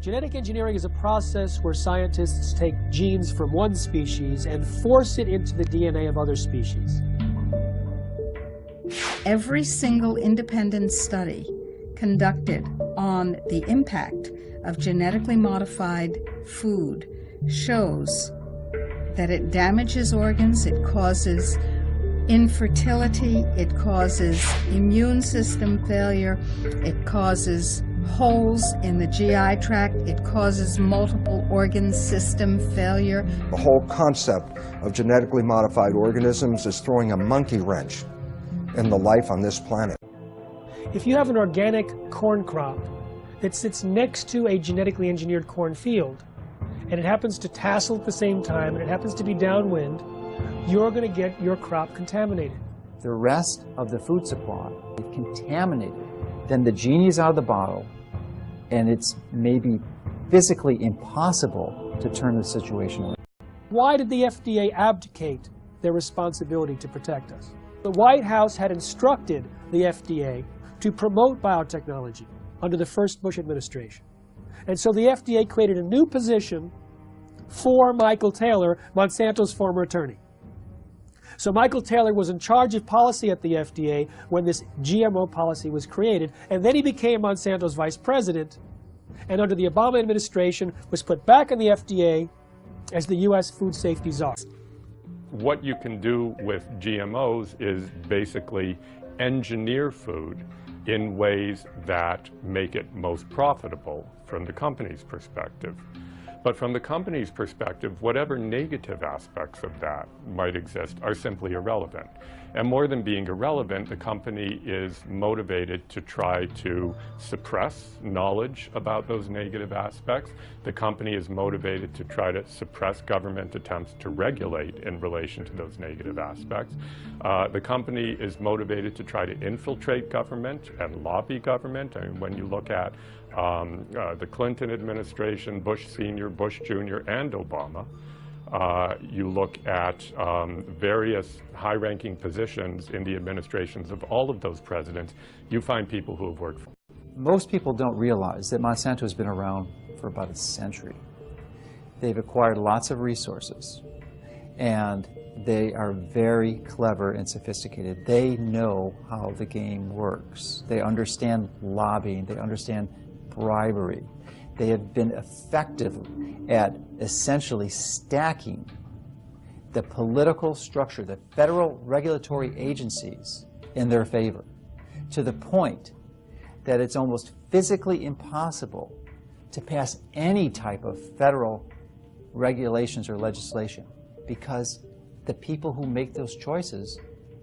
Genetic engineering is a process where scientists take genes from one species and force it into the DNA of other species. Every single independent study conducted on the impact of genetically modified food shows that it damages organs, it causes infertility, it causes immune system failure, it causes holes in the GI tract, it causes multiple organ system failure. The whole concept of genetically modified organisms is throwing a monkey wrench in the life on this planet. If you have an organic corn crop that sits next to a genetically engineered corn field, and it happens to tassel at the same time, and it happens to be downwind, you're going to get your crop contaminated. The rest of the food supply is contaminated. Then the genie's out of the bottle, and it's maybe physically impossible to turn the situation around. Why did the FDA abdicate their responsibility to protect us? The White House had instructed the FDA to promote biotechnology under the first Bush administration. And so the FDA created a new position for Michael Taylor, Monsanto's former attorney. So Michael Taylor was in charge of policy at the FDA when this GMO policy was created, and then he became Monsanto's vice president, and under the Obama administration was put back in the FDA as the U.S. food safety czar. What you can do with GMOs is basically engineer food in ways that make it most profitable from the company's perspective. But from the company's perspective, whatever negative aspects of that might exist are simply irrelevant. And more than being irrelevant, the company is motivated to try to suppress knowledge about those negative aspects. The company is motivated to try to suppress government attempts to regulate in relation to those negative aspects. The company is motivated to try to infiltrate government and lobby government. I mean, when you look at the Clinton administration, Bush Sr., Bush Jr., and Obama, you look at various high-ranking positions in the administrations of all of those presidents, you find people who have worked for. Most people don't realize that Monsanto has been around for about a century. They've acquired lots of resources, and they are very clever and sophisticated. They know how the game works. They understand lobbying. They understand bribery. They have been effective at essentially stacking the political structure, the federal regulatory agencies, in their favor, to the point that it's almost physically impossible to pass any type of federal regulations or legislation, because the people who make those choices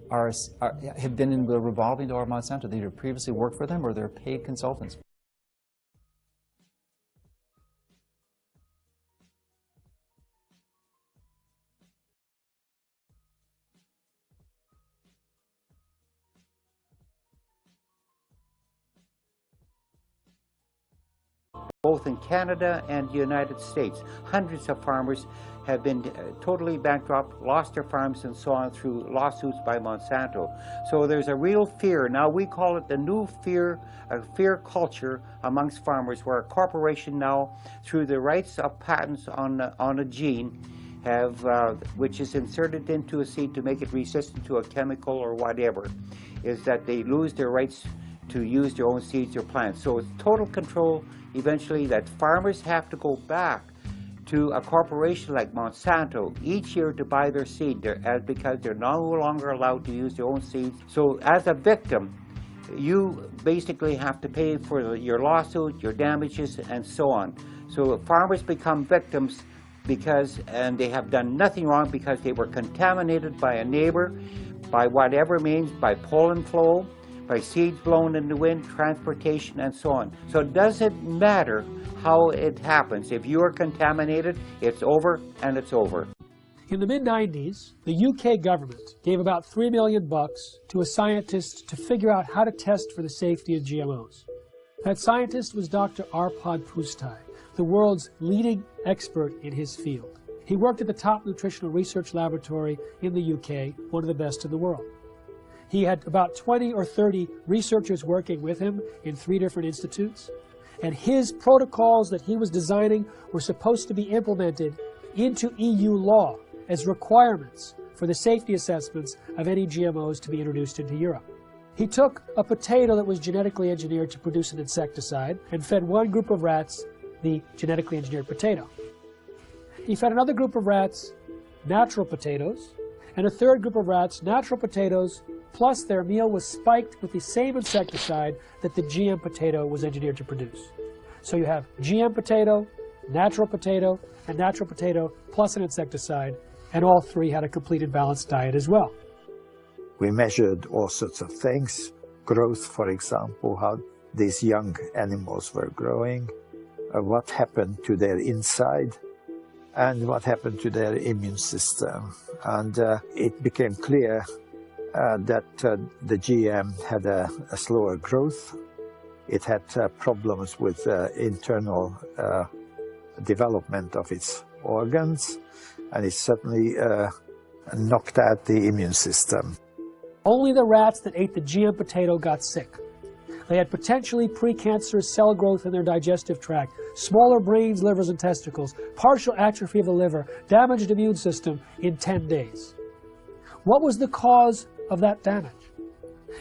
have been in the revolving door of Monsanto. They either previously worked for them or they're paid consultants. Both in Canada and the United States, hundreds of farmers have been totally bankrupt, lost their farms and so on through lawsuits by Monsanto. So there's a real fear. Now we call it the new fear, a fear culture amongst farmers, where a corporation now, through the rights of patents on a gene, which is inserted into a seed to make it resistant to a chemical or whatever, is that they lose their rights to use their own seeds or plants. So it's total control eventually, that farmers have to go back to a corporation like Monsanto each year to buy their seed because they're no longer allowed to use their own seeds. So as a victim, you basically have to pay for your lawsuit, your damages, and so on. So farmers become victims and they have done nothing wrong because they were contaminated by a neighbor, by whatever means, by pollen flow, by seeds blown in the wind, transportation, and so on. So it doesn't matter how it happens. If you are contaminated, it's over and it's over. In the mid-90s, the UK government gave about $3 million to a scientist to figure out how to test for the safety of GMOs. That scientist was Dr. Arpad Pusztai, the world's leading expert in his field. He worked at the top nutritional research laboratory in the UK, one of the best in the world. He had about 20 or 30 researchers working with him in 3 different institutes, And his protocols that he was designing were supposed to be implemented into EU law as requirements for the safety assessments of any GMOs to be introduced into Europe. He took a potato that was genetically engineered to produce an insecticide and fed one group of rats the genetically engineered potato. He fed another group of rats natural potatoes, and a third group of rats natural potatoes, plus their meal was spiked with the same insecticide that the GM potato was engineered to produce. So you have GM potato, natural potato, and natural potato plus an insecticide, and all three had a complete and balanced diet as well. We measured all sorts of things, growth, for example, how these young animals were growing, what happened to their inside, and what happened to their immune system. And it became clear that the GM had a slower growth. It had problems with internal development of its organs, and it certainly knocked out the immune system. Only the rats that ate the GM potato got sick. They had potentially precancerous cell growth in their digestive tract, smaller brains, livers, and testicles, partial atrophy of the liver, damaged immune system in 10 days. What was the cause of that damage?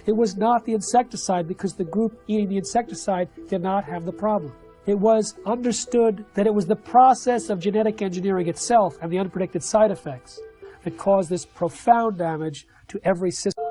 It was not the insecticide, because the group eating the insecticide did not have the problem. It was understood that it was the process of genetic engineering itself and the unpredicted side effects that caused this profound damage to every system.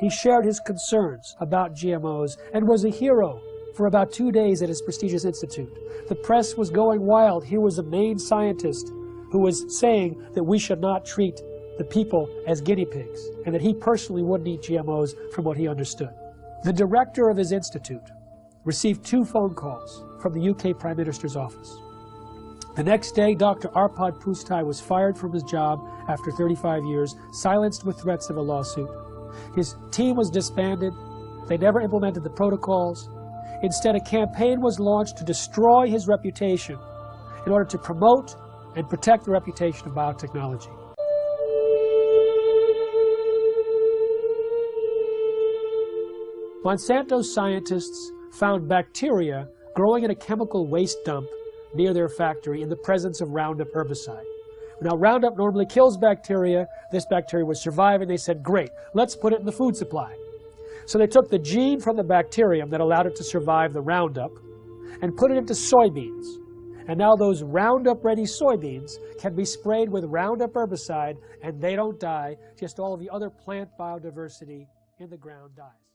He shared his concerns about GMOs and was a hero for about 2 days at his prestigious institute. The press was going wild. Here was a main scientist who was saying that we should not treat the people as guinea pigs, and that he personally wouldn't eat GMOs from what he understood. The director of his institute received 2 phone calls from the UK Prime Minister's office. The next day, Dr. Arpad Pustai was fired from his job after 35 years, silenced with threats of a lawsuit. His team was disbanded. They never implemented the protocols. Instead, a campaign was launched to destroy his reputation in order to promote and protect the reputation of biotechnology. Monsanto's scientists found bacteria growing in a chemical waste dump near their factory in the presence of Roundup herbicide. Now, Roundup normally kills bacteria. This bacteria was surviving. They said, great, let's put it in the food supply. So they took the gene from the bacterium that allowed it to survive the Roundup and put it into soybeans. And now those Roundup-ready soybeans can be sprayed with Roundup herbicide, and they don't die. Just all of the other plant biodiversity in the ground dies.